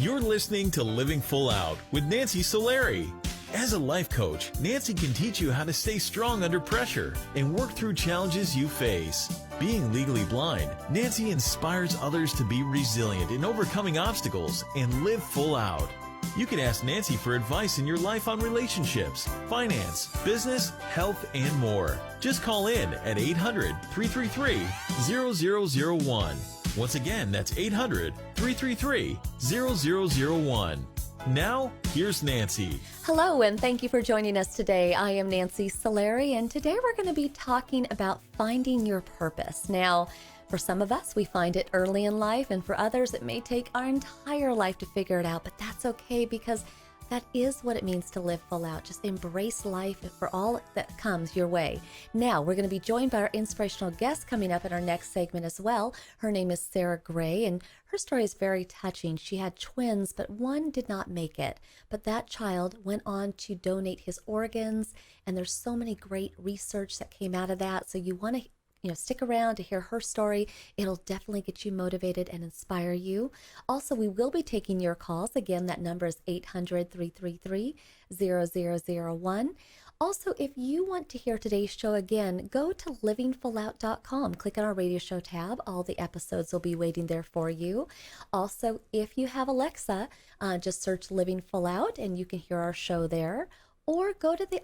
You're listening to Living Full Out with Nancy Solari. As a life coach, Nancy can teach you how to stay strong under pressure and work through challenges you face. Being legally blind, Nancy inspires others to be resilient in overcoming obstacles and live full out. You can ask Nancy for advice in your life on relationships, finance, business, health, and more. Just call in at 800-333-0001. Once again, that's 800-333-0001. Now, here's Nancy. Hello, and thank you for joining us today. I am Nancy Solari, and today we're going to be talking about finding your purpose. Now, for some of us, we find it early in life, and for others, it may take our entire life to figure it out, but that's okay because that is what it means to live full out. Just embrace life for all that comes your way. Now, we're going to be joined by our inspirational guest coming up in our next segment as well. Her name is Sarah Gray, and her story is very touching. She had twins, but one did not make it. But that child went on to donate his organs, and there's so many great research that came out of that. So you want to stick around to hear her story. It'll definitely get you motivated and inspire you. Also, we will be taking your calls. Again, that number is 800-333-0001. Also, if you want to hear today's show again, go to livingfullout.com. Click on our radio show tab. All the episodes will be waiting there for you. Also, if you have Alexa, just search Living Full Out and you can hear our show there. Or go to the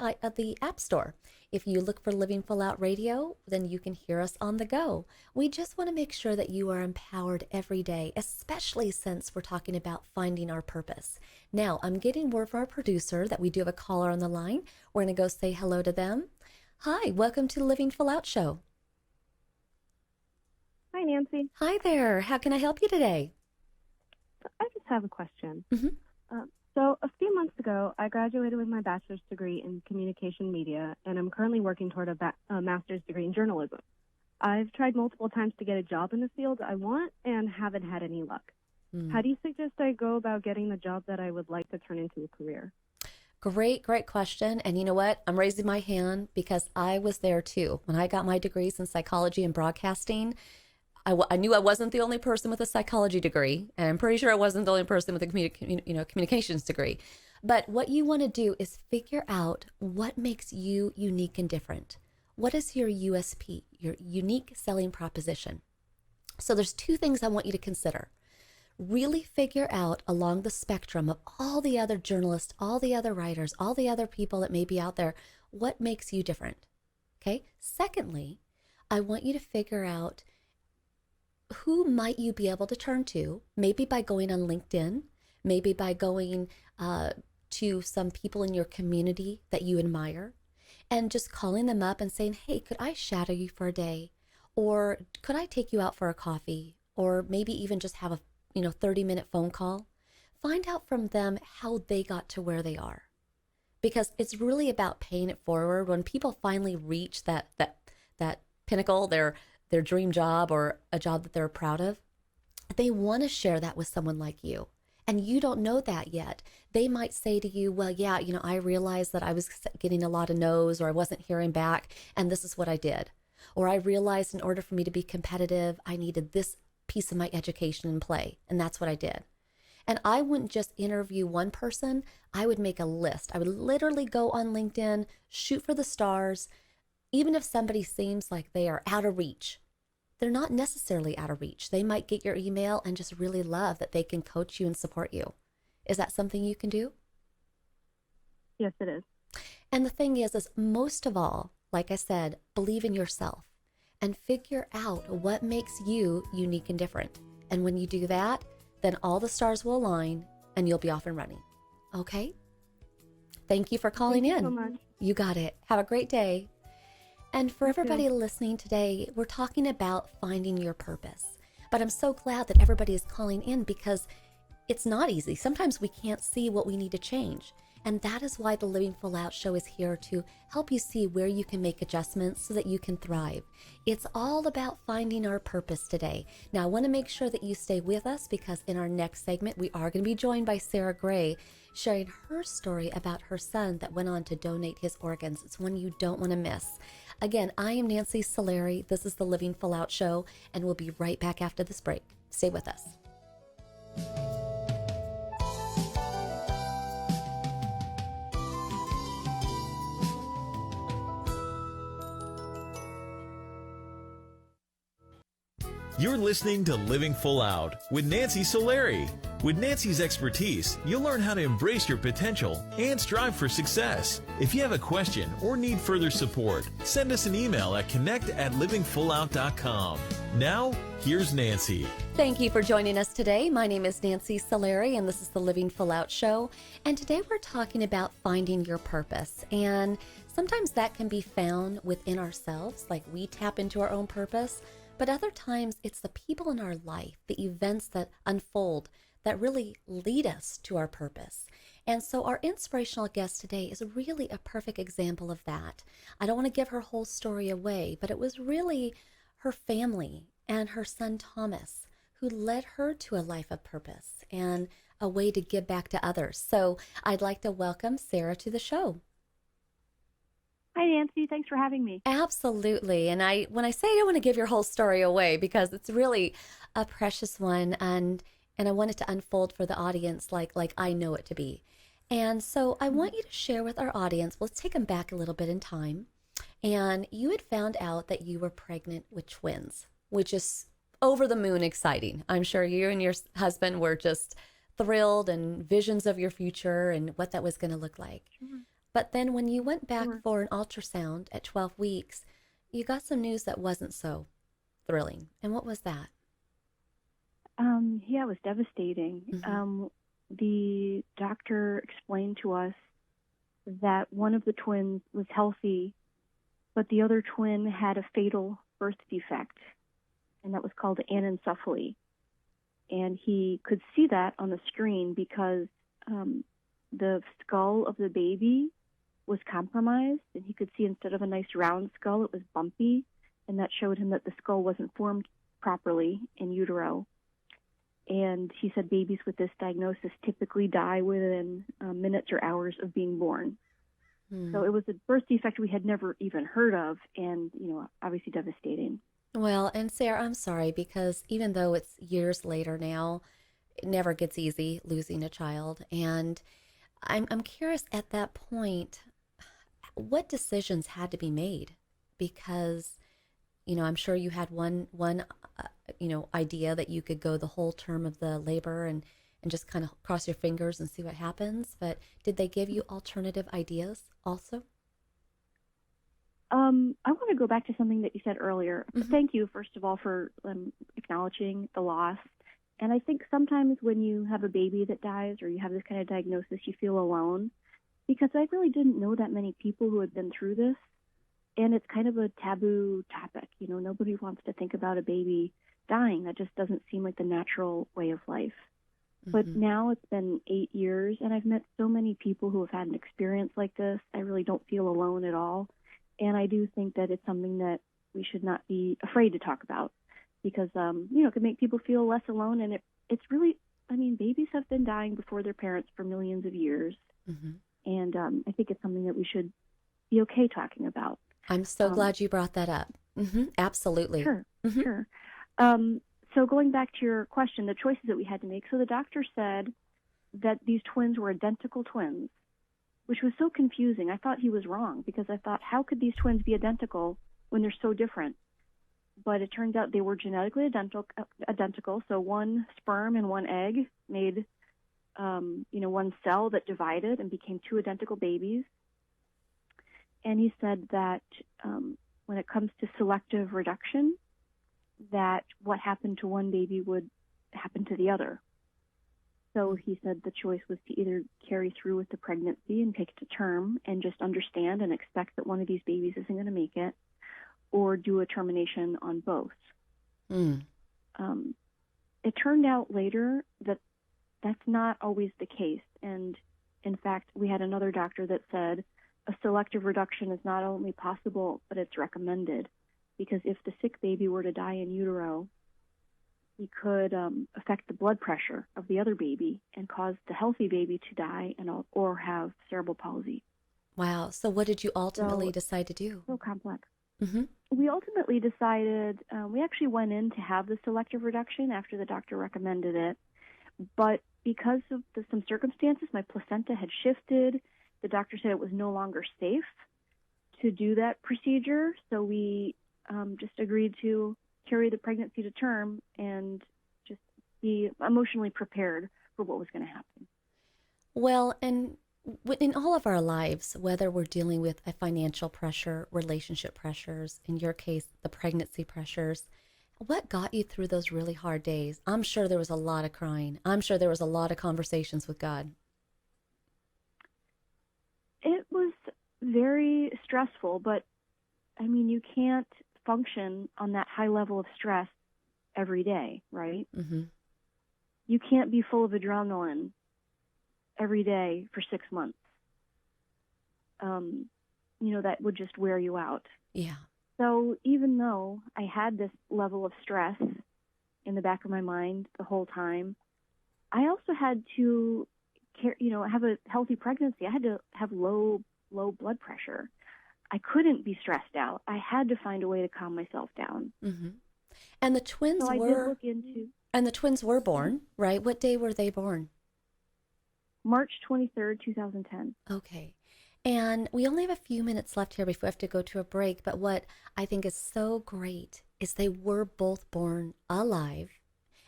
App Store. If you look for Living Full Out Radio, then you can hear us on the go. We just want to make sure that you are empowered every day, especially since we're talking about finding our purpose. Now, I'm getting word from our producer that we do have a caller on the line. We're going to go say hello to them. Hi, welcome to the Living Full Out Show. Hi, Nancy. Hi there. How can I help you today? I just have a question. Mm-hmm. So a few months ago, I graduated with my bachelor's degree in communication media, and I'm currently working toward a master's degree in journalism. I've tried multiple times to get a job in the field I want and haven't had any luck. How do you suggest I go about getting the job that I would like to turn into a career? Great question. And you know what? I'm raising my hand because I was there too. When I got my degrees in psychology and broadcasting, I knew I wasn't the only person with a psychology degree, and I'm pretty sure I wasn't the only person with a communications degree. But what you want to do is figure out what makes you unique and different. What is your USP, your unique selling proposition? So there's two things I want you to consider. Really figure out along the spectrum of all the other journalists, all the other writers, all the other people that may be out there, what makes you different, okay? Secondly, I want you to figure out who might you be able to turn to, maybe by going on LinkedIn, maybe by going to some people in your community that you admire, and just calling them up and saying, hey, could I shadow you for a day? Or could I take you out for a coffee? Or maybe even just have a 30-minute phone call? Find out from them how they got to where they are. Because it's really about paying it forward. When people finally reach that pinnacle, their dream job or a job that they're proud of, they want to share that with someone like you. And you don't know that yet. They might say to you, well, yeah, I realized that I was getting a lot of no's, or I wasn't hearing back, and this is what I did. Or I realized in order for me to be competitive, I needed this piece of my education in play, and that's what I did. And I wouldn't just interview one person. I would make a list. I would literally go on LinkedIn, shoot for the stars. Even if somebody seems like they are out of reach, they're not necessarily out of reach. They might get your email and just really love that they can coach you and support you. Is that something you can do? Yes, it is. And the thing is most of all, like I said, believe in yourself and figure out what makes you unique and different. And when you do that, then all the stars will align and you'll be off and running. Okay? Thank you for calling in. Thank you so much. You got it. Have a great day. And for everybody listening today, we're talking about finding your purpose. But I'm so glad that everybody is calling in because it's not easy. Sometimes we can't see what we need to change. And that is why the Living Full Out show is here to help you see where you can make adjustments so that you can thrive. It's all about finding our purpose today. Now, I want to make sure that you stay with us because in our next segment, we are going to be joined by Sarah Gray, sharing her story about her son that went on to donate his organs. It's one you don't want to miss. Again, I am Nancy Solari. This is the Living Full Out show, and we'll be right back after this break. Stay with us. You're listening to Living Full Out with Nancy Solari. With Nancy's expertise, you'll learn how to embrace your potential and strive for success. If you have a question or need further support, send us an email at connect@livingfullout.com. Now, here's Nancy. Thank you for joining us today. My name is Nancy Solari, and this is the Living Full Out Show. And today we're talking about finding your purpose. And sometimes that can be found within ourselves, like we tap into our own purpose. But other times it's the people in our life, the events that unfold that really lead us to our purpose. And so our inspirational guest today is really a perfect example of that. I don't want to give her whole story away, but it was really her family and her son Thomas who led her to a life of purpose and a way to give back to others. So I'd like to welcome Sarah to the show. Hi, Nancy. Thanks for having me. Absolutely. And when I say I don't want to give your whole story away, because it's really a precious one, and I want it to unfold for the audience like I know it to be. And so I want you to share with our audience, let's take them back a little bit in time. And you had found out that you were pregnant with twins, which is over the moon exciting. I'm sure you and your husband were just thrilled and visions of your future and what that was going to look like. Sure. But then when you went back for an ultrasound at 12 weeks, you got some news that wasn't so thrilling. And what was that? Yeah, it was devastating. Mm-hmm. The doctor explained to us that one of the twins was healthy, but the other twin had a fatal birth defect, and that was called anencephaly. And he could see that on the screen because the skull of the baby was compromised, and he could see instead of a nice round skull, it was bumpy, and that showed him that the skull wasn't formed properly in utero. And he said babies with this diagnosis typically die within minutes or hours of being born. So it was a birth defect we had never even heard of, and, obviously devastating. Well, and Sarah, I'm sorry, because even though it's years later now, it never gets easy losing a child. And I'm curious at that point, what decisions had to be made? Because, I'm sure you had one idea that you could go the whole term of the labor and just kind of cross your fingers and see what happens. But did they give you alternative ideas also? I want to go back to something that you said earlier. Mm-hmm. Thank you, first of all, for acknowledging the loss. And I think sometimes when you have a baby that dies or you have this kind of diagnosis, you feel alone, because I really didn't know that many people who had been through this. And it's kind of a taboo topic. Nobody wants to think about a baby dying. That just doesn't seem like the natural way of life. Mm-hmm. But now it's been 8 years, and I've met so many people who have had an experience like this. I really don't feel alone at all. And I do think that it's something that we should not be afraid to talk about because, it can make people feel less alone. And it's really, babies have been dying before their parents for millions of years. Mm-hmm. And I think it's something that we should be okay talking about. I'm so glad you brought that up. Mm-hmm. Absolutely. Sure, mm-hmm. Sure. So going back to your question, the choices that we had to make. So the doctor said that these twins were identical twins, which was so confusing. I thought he was wrong because I thought, how could these twins be identical when they're so different? But it turns out they were genetically identical. So one sperm and one egg made, one cell that divided and became two identical babies. And he said that when it comes to selective reduction, that what happened to one baby would happen to the other. So he said the choice was to either carry through with the pregnancy and take it to term and just understand and expect that one of these babies isn't going to make it, or do a termination on both. It turned out later that that's not always the case. And in fact, we had another doctor that said a selective reduction is not only possible, but it's recommended. Because if the sick baby were to die in utero, he could affect the blood pressure of the other baby and cause the healthy baby to die or have cerebral palsy. Wow. So what did you ultimately decide to do? So complex. Mm-hmm. We ultimately decided, we actually went in to have the selective reduction after the doctor recommended it. But because of some circumstances, my placenta had shifted. The doctor said it was no longer safe to do that procedure. So we just agreed to carry the pregnancy to term and just be emotionally prepared for what was going to happen. Well, and in all of our lives, whether we're dealing with a financial pressure, relationship pressures, in your case, the pregnancy pressures, what got you through those really hard days? I'm sure there was a lot of crying. I'm sure there was a lot of conversations with God. It was very stressful, but I mean, you can't function on that high level of stress every day, right? Mm-hmm. You can't be full of adrenaline every day for 6 months. That would just wear you out. Yeah. So even though I had this level of stress in the back of my mind the whole time, I also had to have a healthy pregnancy. I had to have low blood pressure. I couldn't be stressed out. I had to find a way to calm myself down. Mm-hmm. And the twins so I did look into. And the twins were born, right? What day were they born? March 23rd, 2010. Okay. And we only have a few minutes left here before we have to go to a break. But what I think is so great is they were both born alive.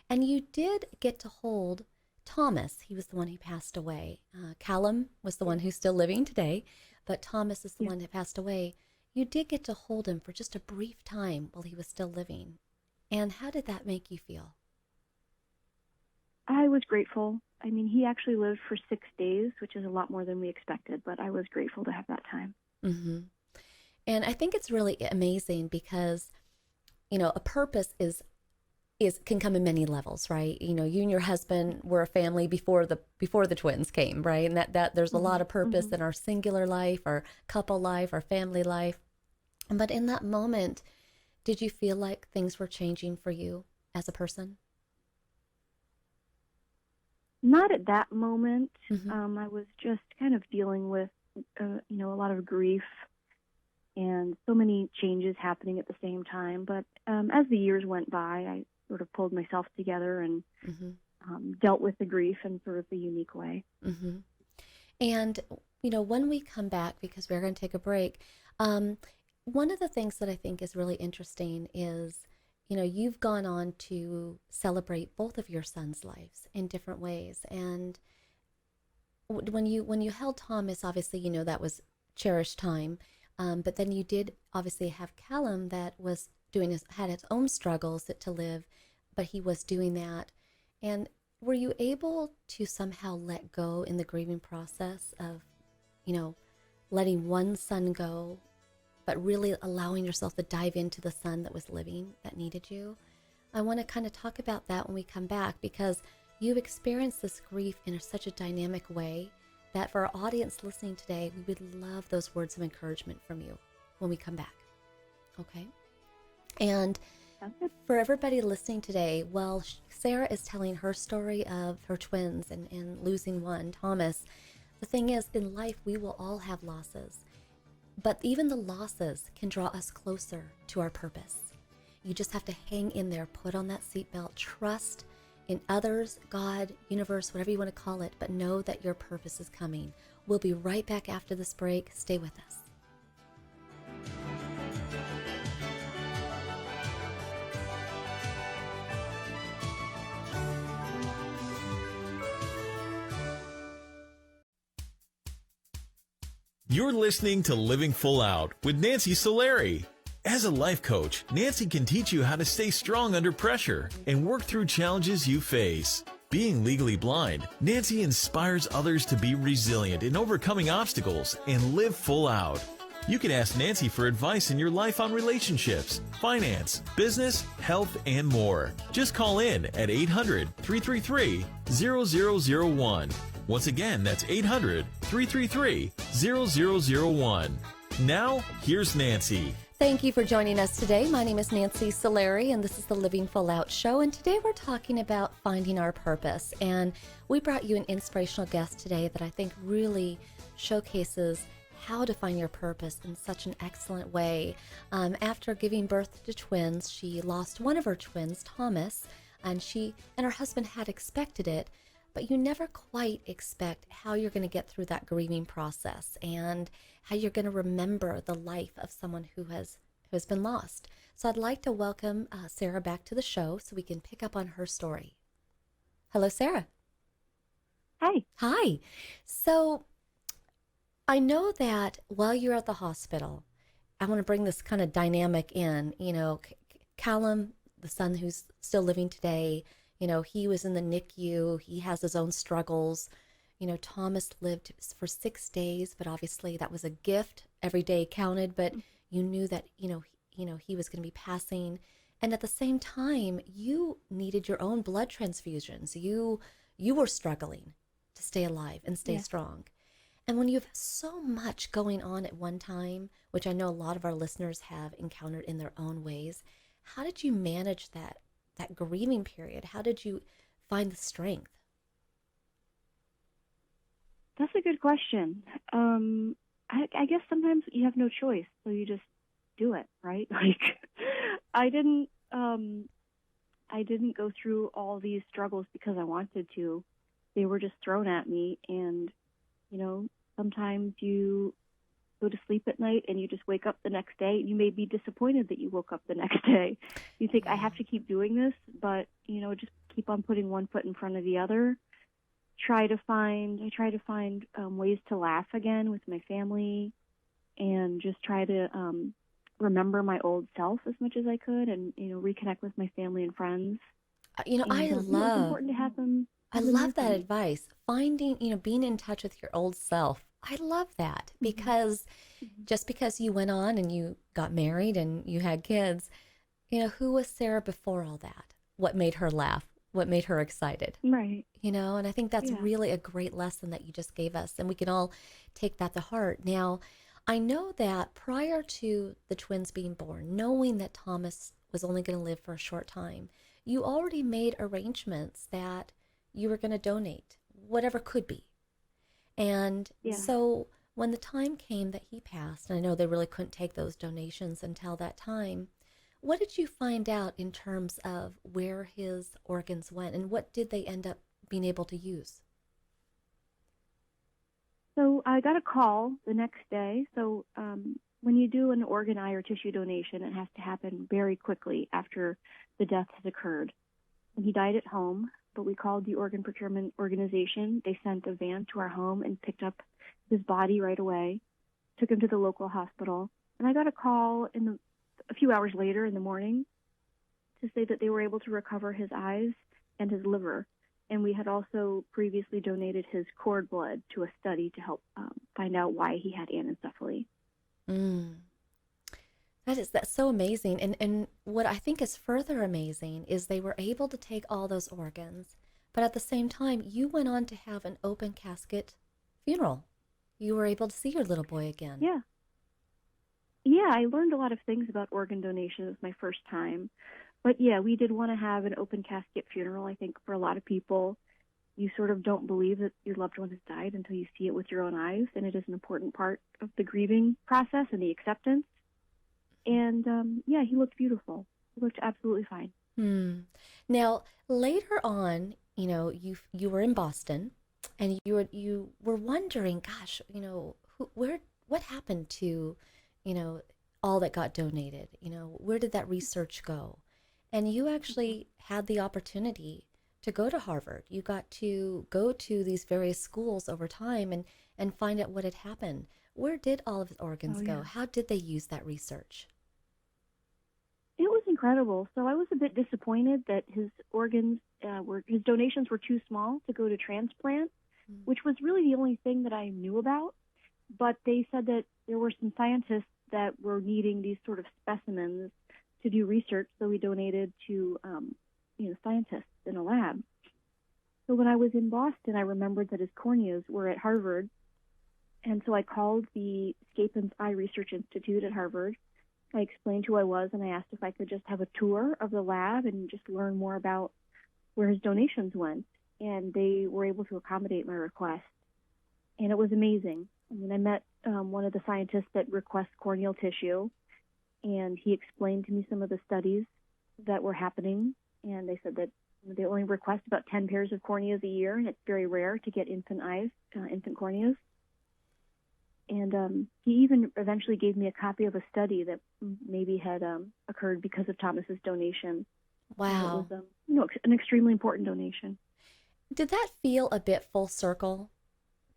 And you did get to hold Thomas. He was the one who passed away. Callum was the one who's still living today. But Thomas is the one that passed away. You did get to hold him for just a brief time while he was still living. And how did that make you feel? I was grateful. I mean, he actually lived for 6 days, which is a lot more than we expected, but I was grateful to have that time. Mm-hmm. And I think it's really amazing because, a purpose can come in many levels, right? You and your husband were a family before the twins came, right? And that there's a lot of purpose in our singular life, our couple life, our family life. But in that moment, did you feel like things were changing for you as a person? Not at that moment. Mm-hmm. I was just kind of dealing with, a lot of grief and so many changes happening at the same time. But as the years went by, I sort of pulled myself together and dealt with the grief in sort of a unique way. Mm-hmm. And, when we come back, because we're going to take a break, one of the things that I think is really interesting is, you've gone on to celebrate both of your sons' lives in different ways. And when you held Thomas, obviously, that was cherished time. But then you did obviously have Callum that was had its own struggles to live, but he was doing that. And were you able to somehow let go in the grieving process of, letting one son go, but really allowing yourself to dive into the son that was living, that needed you? I want to kind of talk about that when we come back, because you've experienced this grief in such a dynamic way that for our audience listening today, we would love those words of encouragement from you when we come back. Okay? And for everybody listening today, while Sarah is telling her story of her twins and losing one, Thomas, the thing is, in life, we will all have losses. But even the losses can draw us closer to our purpose. You just have to hang in there, put on that seatbelt, trust in others, God, universe, whatever you want to call it, but know that your purpose is coming. We'll be right back after this break. Stay with us. You're listening to Living Full Out with Nancy Solari. As a life coach, Nancy can teach you how to stay strong under pressure and work through challenges you face. Being legally blind, Nancy inspires others to be resilient in overcoming obstacles and live full out. You can ask Nancy for advice in your life on relationships, finance, business, health, and more. Just call in at 800-333-0001. Once again, that's 800-333-0001. Now, here's Nancy. Thank you for joining us today. My name is Nancy Solari, and this is the Living Full Out Show. And today we're talking about finding our purpose. And we brought you an inspirational guest today that I think really showcases how to find your purpose in such an excellent way. After giving birth to twins, she lost one of her twins, Thomas, and she and her husband had expected it. But you never quite expect how you're going to get through that grieving process and how you're going to remember the life of someone who has been lost. So I'd like to welcome Sarah back to the show so we can pick up on her story. Hello, Sarah. Hi. Hi. So I know that while you're at the hospital, I want to bring this kind of dynamic in. Callum, the son who's still living today, he was in the NICU. He has his own struggles. Thomas lived for 6 days, but obviously that was a gift. Every day counted, but you knew that, he was going to be passing. And at the same time, you needed your own blood transfusions. You were struggling to stay alive and stay strong. And when you have so much going on at one time, which I know a lot of our listeners have encountered in their own ways, how did you manage that grieving period? How did you find the strength? That's a good question. I guess sometimes you have no choice, so you just do it, right? I didn't go through all these struggles because I wanted to. They were just thrown at me, and sometimes you go to sleep at night and you just wake up the next day. You may be disappointed that you woke up the next day. You think, I have to keep doing this, but just keep on putting one foot in front of the other. I try to find ways to laugh again with my family, and just try to remember my old self as much as I could, and reconnect with my family and friends. It's important to have them. I love that advice. Finding, being in touch with your old self. I love that because just because you went on and you got married and you had kids, who was Sarah before all that? What made her laugh? What made her excited? Right. And I think that's really a great lesson that you just gave us, and we can all take that to heart. Now, I know that prior to the twins being born, knowing that Thomas was only going to live for a short time, you already made arrangements that you were going to donate whatever could be. And so when the time came that he passed, and I know they really couldn't take those donations until that time, what did you find out in terms of where his organs went, and what did they end up being able to use? So I got a call the next day. So when you do an organ, eye, or tissue donation, it has to happen very quickly after the death has occurred. And he died at home, but we called the organ procurement organization. They sent a van to our home and picked up his body right away, took him to the local hospital. And I got a call a few hours later in the morning to say that they were able to recover his eyes and his liver. And we had also previously donated his cord blood to a study to help find out why he had anencephaly. That's so amazing. And what I think is further amazing is they were able to take all those organs, but at the same time, you went on to have an open casket funeral. You were able to see your little boy again. Yeah. Yeah, I learned a lot of things about organ donation. It was my first time. But yeah, we did want to have an open casket funeral. I think for a lot of people, you sort of don't believe that your loved one has died until you see it with your own eyes, and it is an important part of the grieving process and the acceptance. And he looked beautiful. He looked absolutely fine. Now, later on, you were in Boston, and you were wondering, gosh, what happened to, all that got donated? Where did that research go? And you actually had the opportunity to go to Harvard. You got to go to these various schools over time and find out what had happened. Where did all of his organs go? How did they use that research? It was incredible. So I was a bit disappointed that his organs his donations were too small to go to transplant, which was really the only thing that I knew about. But they said that there were some scientists that were needing these sort of specimens to do research, so we donated to scientists in a lab. So when I was in Boston, I remembered that his corneas were at Harvard, and so I called the Scapin's Eye Research Institute at Harvard. I explained who I was, and I asked if I could just have a tour of the lab and just learn more about where his donations went, and they were able to accommodate my request, and it was amazing. I mean, I met one of the scientists that requests corneal tissue, and he explained to me some of the studies that were happening, and they said that they only request about 10 pairs of corneas a year, and it's very rare to get infant corneas. And he even eventually gave me a copy of a study that maybe had occurred because of Thomas's donation. Wow. And it was, an extremely important donation. Did that feel a bit full circle,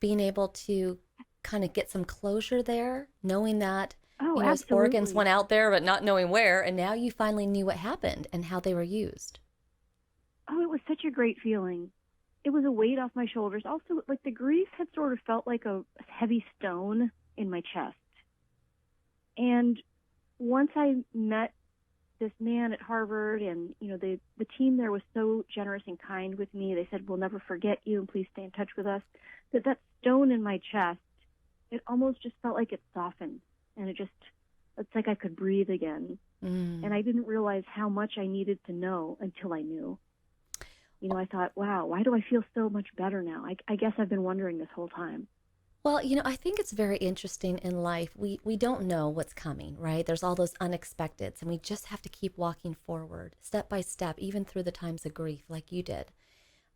being able to kind of get some closure there, knowing that, Oh, his absolutely. organs went out there, but not knowing where, and now you finally knew what happened and how they were used? Oh, it was such a great feeling. It was a weight off my shoulders. Also, like, the grief had sort of felt like a heavy stone in my chest. And once I met this man at Harvard, and the team there was so generous and kind with me. They said, "We'll never forget you, and please stay in touch with us." That stone in my chest, it almost just felt like it softened, and it's like I could breathe again. And I didn't realize how much I needed to know until I knew. I thought, wow, why do I feel so much better now? I guess I've been wondering this whole time. Well, I think it's very interesting in life. We don't know what's coming, right? There's all those unexpecteds, and we just have to keep walking forward step by step, even through the times of grief like you did.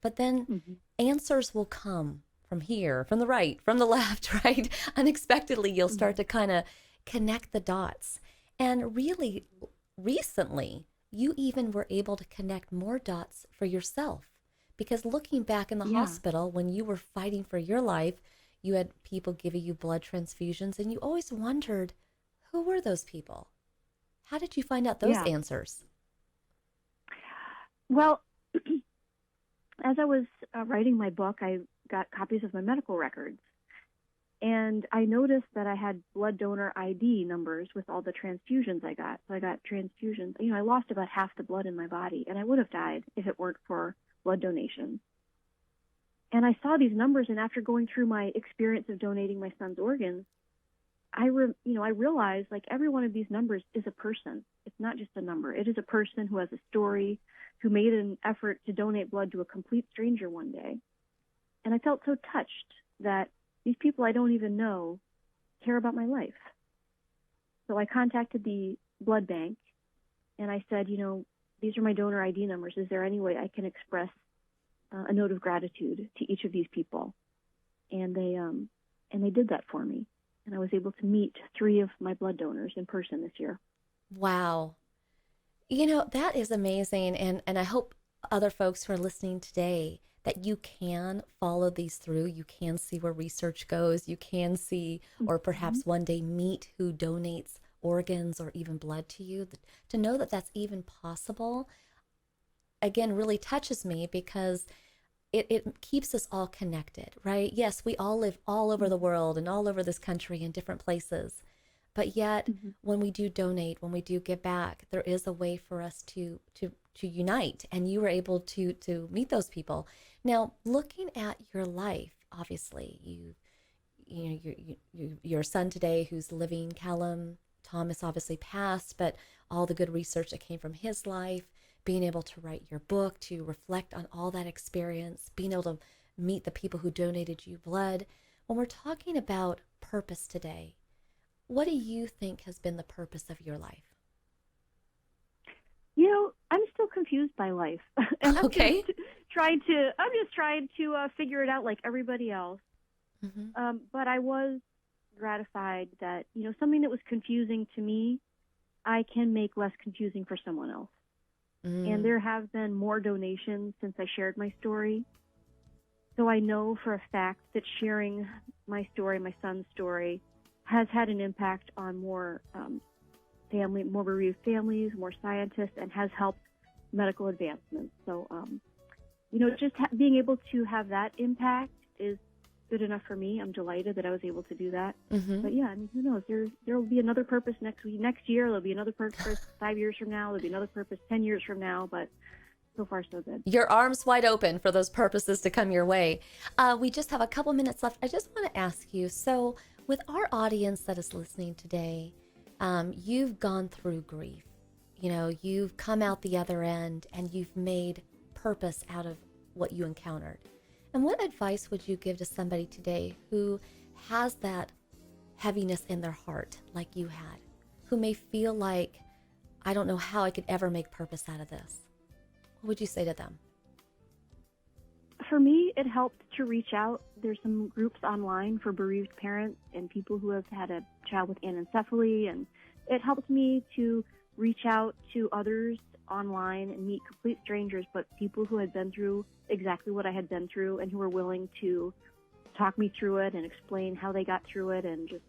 But then answers will come from here, from the right, from the left, right? Unexpectedly, you'll start to kind of connect the dots. And really, recently, you even were able to connect more dots for yourself. Because looking back in the hospital, when you were fighting for your life, you had people giving you blood transfusions, and you always wondered, who were those people? How did you find out those answers? Well, as I was writing my book, I got copies of my medical records. And I noticed that I had blood donor ID numbers with all the transfusions I got. So I got transfusions. I lost about half the blood in my body, and I would have died if it weren't for blood donations. And I saw these numbers, and after going through my experience of donating my son's organs, I realized, like, every one of these numbers is a person. It's not just a number. It is a person who has a story, who made an effort to donate blood to a complete stranger one day. And I felt so touched that these people I don't even know care about my life. So I contacted the blood bank, and I said, these are my donor ID numbers. Is there any way I can express a note of gratitude to each of these people? And they did that for me. And I was able to meet 3 of my blood donors in person this year. Wow. That is amazing. And I hope other folks who are listening today that you can follow these through. You can see where research goes. You can see, or perhaps one day meet who donates organs or even blood to you. To know that that's even possible, again, really touches me, because it keeps us all connected, right? Yes, we all live all over the world and all over this country in different places. But yet, when we do donate, when we do give back, there is a way for us to unite. And you were able to meet those people. Now, looking at your life, obviously, your son today who's living, Callum, Thomas obviously passed, but all the good research that came from his life, being able to write your book, to reflect on all that experience, being able to meet the people who donated you blood. When we're talking about purpose today, what do you think has been the purpose of your life? I'm still confused by life. And Okay. I'm just trying to figure it out like everybody else. But I was gratified that, something that was confusing to me, I can make less confusing for someone else. And there have been more donations since I shared my story. So I know for a fact that sharing my story, my son's story, has had an impact on more more bereaved families, more scientists, and has helped medical advancements. So, just being able to have that impact is good enough for me. I'm delighted that I was able to do that. But yeah, who knows? There will be another purpose next year. There'll be another purpose 5 years from now. There'll be another purpose 10 years from now. But so far, so good. Your arms wide open for those purposes to come your way. We just have a couple minutes left. I just want to ask you, so with our audience that is listening today, you've gone through grief. You've come out the other end, and you've made purpose out of what you encountered. And what advice would you give to somebody today who has that heaviness in their heart like you had, who may feel like, I don't know how I could ever make purpose out of this? What would you say to them? For me, it helped to reach out. There's some groups online for bereaved parents and people who have had a child with anencephaly, and it helped me to reach out to others online and meet complete strangers, but people who had been through exactly what I had been through and who were willing to talk me through it and explain how they got through it, and just,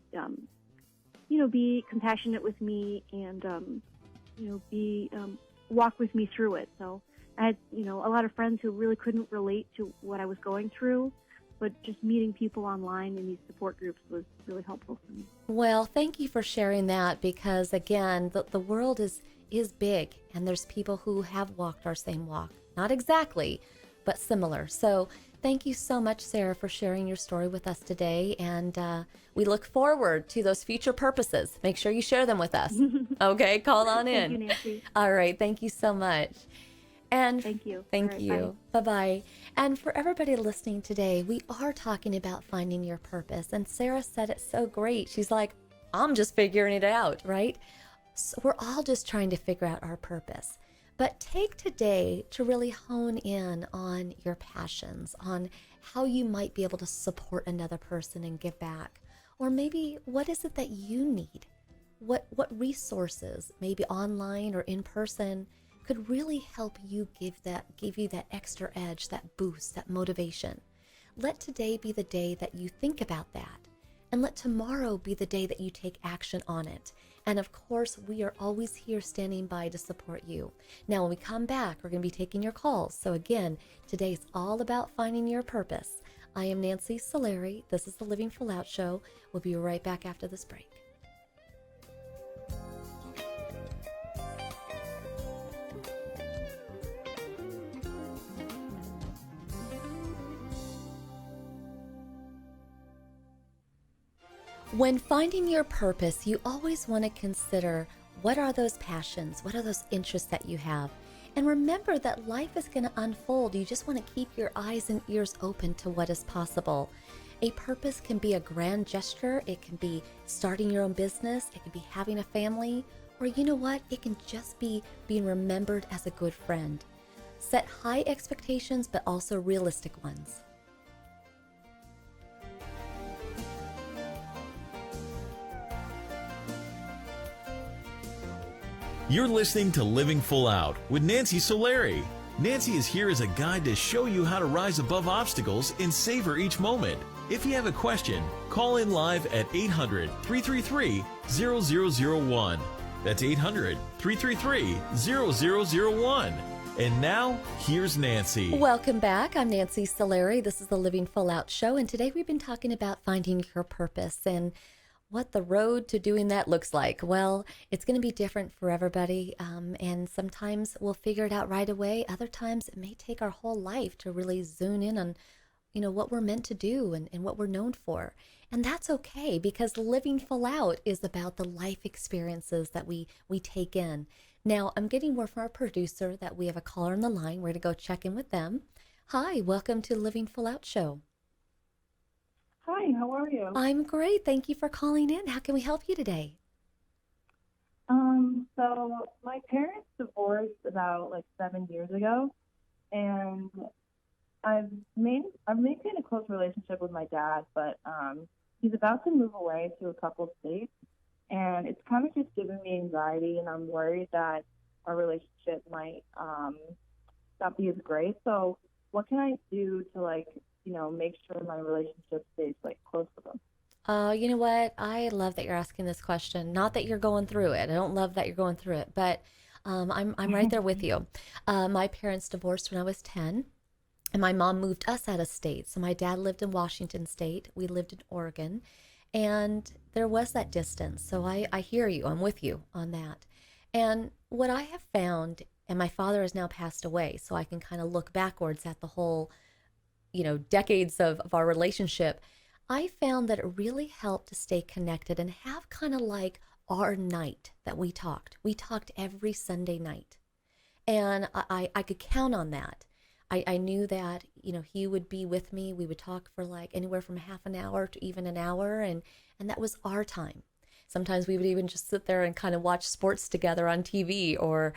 be compassionate with me and, walk with me through it. So I had, a lot of friends who really couldn't relate to what I was going through, but just meeting people online in these support groups was really helpful for me. Well, thank you for sharing that, because again, the world is big, and there's people who have walked our same walk. Not exactly, but similar. So thank you so much, Sarah, for sharing your story with us today. And we look forward to those future purposes. Make sure you share them with us. Okay, call on in. Thank you, Nancy. All right, thank you so much. And Thank you. Thank All right, you. Bye-bye. And for everybody listening today, we are talking about finding your purpose. And Sarah said it so great. She's like, I'm just figuring it out, right? So we're all just trying to figure out our purpose. But take today to really hone in on your passions, on how you might be able to support another person and give back. Or maybe what is it that you need? What resources, maybe online or in person, could really help you give you that extra edge, that boost, that motivation. Let today be the day that you think about that, and let tomorrow be the day that you take action on it. And of course, we are always here standing by to support you. Now, when we come back, we're going to be taking your calls. So again, today's all about finding your purpose. I am Nancy Solari. This is the Living Full Out Show. We'll be right back after this break. When finding your purpose, you always want to consider, what are those passions? What are those interests that you have? And remember that life is going to unfold. You just want to keep your eyes and ears open to what is possible. A purpose can be a grand gesture. It can be starting your own business. It can be having a family. Or you know what? It can just be being remembered as a good friend. Set high expectations, but also realistic ones. You're listening to Living Full Out with Nancy Solari. Nancy is here as a guide to show you how to rise above obstacles and savor each moment. If you have a question, call in live at 800-333-0001. That's 800-333-0001. And now, here's Nancy. Welcome back. I'm Nancy Solari. This is the Living Full Out Show, and today we've been talking about finding your purpose and what the road to doing that looks like. Well, it's going to be different for everybody, and sometimes we'll figure it out right away. Other times it may take our whole life to really zoom in on, what we're meant to do and what we're known for. And that's okay, because living full out is about the life experiences that we take in. Now, I'm getting word from our producer that we have a caller on the line. We're going to go check in with them. Hi, welcome to Living Full Out Show. Hi, how are you? I'm great. Thank you for calling in. How can we help you today? So my parents divorced about 7 years ago, and I've maintained a close relationship with my dad, but he's about to move away to a couple of states, and it's kind of just giving me anxiety, and I'm worried that our relationship might not be as great. So what can I do to make sure my relationship stays close with them? You know what? I love that you're asking this question. Not that you're going through it. I don't love that you're going through it, but I'm right there with you. My parents divorced when I was 10, and my mom moved us out of state. So my dad lived in Washington State. We lived in Oregon, and there was that distance. So I hear you. I'm with you on that. And what I have found, and my father has now passed away, so I can kind of look backwards at the whole decades of our relationship. I found that it really helped to stay connected and have kind of our night that we talked. We talked every Sunday night. And I could count on that. I knew that, he would be with me. We would talk for anywhere from half an hour to even an hour. And that was our time. Sometimes we would even just sit there and kind of watch sports together on TV, or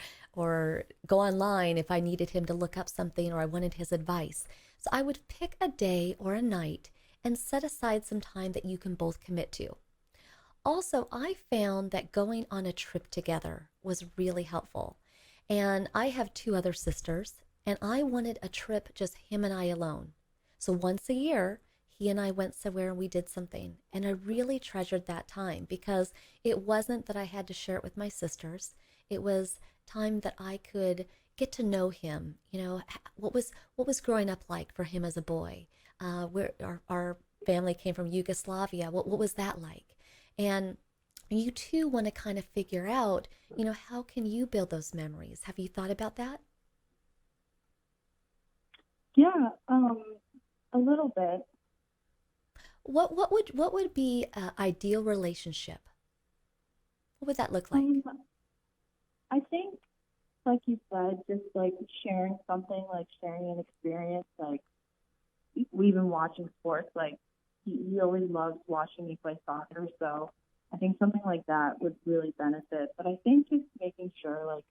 go online if I needed him to look up something or I wanted his advice. So I would pick a day or a night and set aside some time that you can both commit to. Also, I found that going on a trip together was really helpful. And I have 2 other sisters, and I wanted a trip just him and I alone. So once a year, he and I went somewhere and we did something. And I really treasured that time because it wasn't that I had to share it with my sisters. It was time that I could get to know him. You know, what was growing up like for him as a boy? Where our family came from Yugoslavia. What was that like? And you too want to kind of figure out, you know, how can you build those memories? Have you thought about that? Yeah, a little bit. What would be an ideal relationship? What would that look like? I think, like you said, just like sharing something, like sharing an experience, like we've been watching sports, like he always loves watching me play soccer, so I think something like that would really benefit. But I think just making sure, like,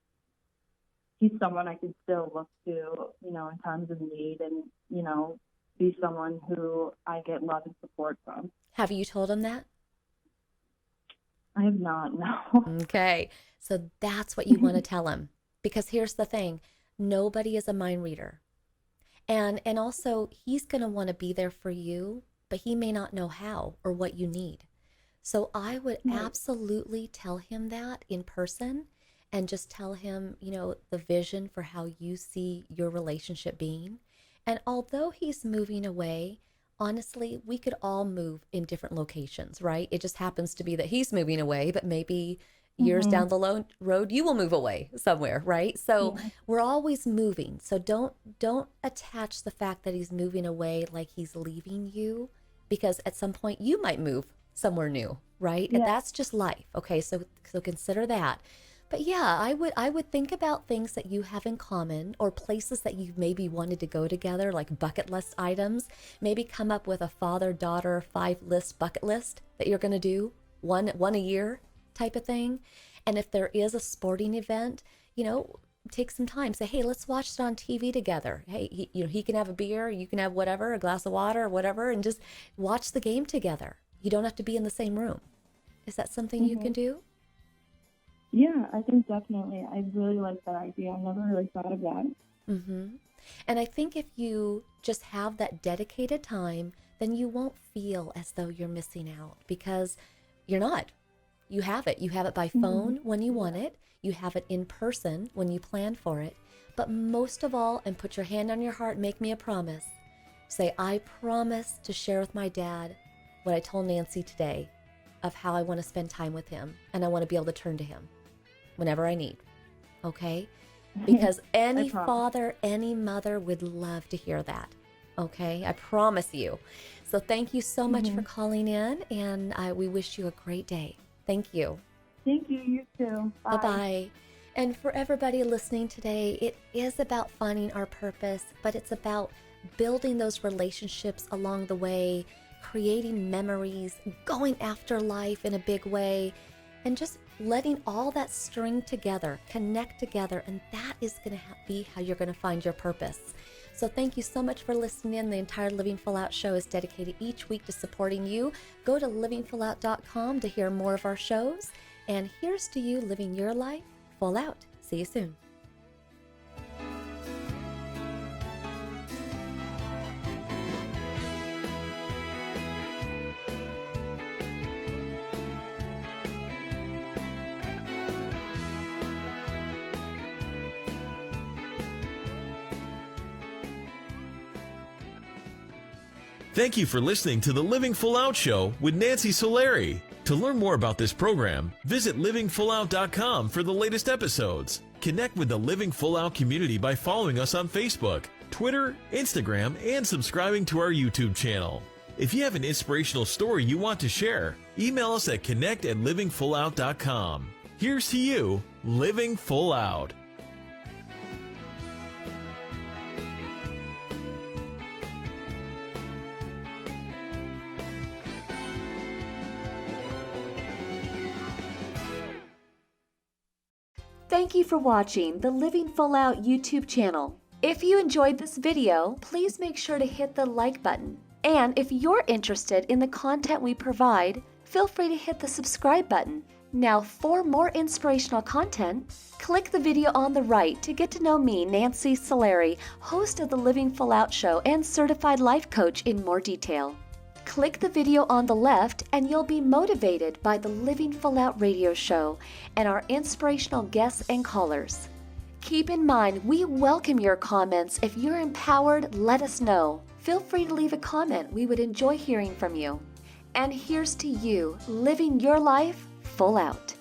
he's someone I can still look to, you know, in times of need, and, you know, be someone who I get love and support from. Have you told him that? I have not, no. Okay, so that's what you want to tell him. Because here's the thing, nobody is a mind reader. And also, he's going to want to be there for you, but he may not know how or what you need. So I would absolutely tell him that in person, and just tell him, you know, the vision for how you see your relationship being. And although he's moving away, honestly, we could all move in different locations, right? It just happens to be that he's moving away, but maybe years down the road, you will move away somewhere, right? So we're always moving. So don't attach the fact that he's moving away like he's leaving you, because at some point you might move somewhere new, right? And that's just life. Okay, so consider that. But yeah, I would think about things that you have in common, or places that you've maybe wanted to go together, like bucket list items. Maybe come up with a father-daughter 5-list bucket list that you're going to do one a year type of thing. And if there is a sporting event, you know, take some time. Say, hey, let's watch it on TV together. Hey, he can have a beer, you can have whatever, a glass of water or whatever, and just watch the game together. You don't have to be in the same room. Is that something you can do? Yeah, I think definitely. I really like that idea. I never really thought of that. And I think if you just have that dedicated time, then you won't feel as though you're missing out, because you're not. You have it. You have it by phone when you want it. You have it in person when you plan for it. But most of all, and put your hand on your heart, make me a promise. Say, I promise to share with my dad what I told Nancy today of how I want to spend time with him, and I want to be able to turn to him whenever I need. Okay? Because any father, any mother would love to hear that. Okay? I promise you. So thank you so much for calling in, and we wish you a great day. Thank you. Thank you. You too. Bye. Bye-bye. And for everybody listening today, it is about finding our purpose, but it's about building those relationships along the way, creating memories, going after life in a big way, and just letting all that string together, connect together, and that is going to be how you're going to find your purpose. So thank you so much for listening in. The entire Living Full Out show is dedicated each week to supporting you. Go to livingfullout.com to hear more of our shows. And here's to you living your life full out. See you soon. Thank you for listening to the Living Full Out Show with Nancy Solari. To learn more about this program, visit livingfullout.com for the latest episodes. Connect with the Living Full Out community by following us on Facebook, Twitter, Instagram, and subscribing to our YouTube channel. If you have an inspirational story you want to share, email us at connect@livingfullout.com. Here's to you, living full out. Thank you for watching the Living Full Out YouTube channel. If you enjoyed this video, please make sure to hit the like button. And if you're interested in the content we provide, feel free to hit the subscribe button. Now, for more inspirational content, click the video on the right to get to know me, Nancy Solari, host of the Living Full Out Show and certified life coach, in more detail. Click the video on the left and you'll be motivated by the Living Full Out radio show and our inspirational guests and callers. Keep in mind, we welcome your comments. If you're empowered, let us know. Feel free to leave a comment. We would enjoy hearing from you. And here's to you, living your life full out.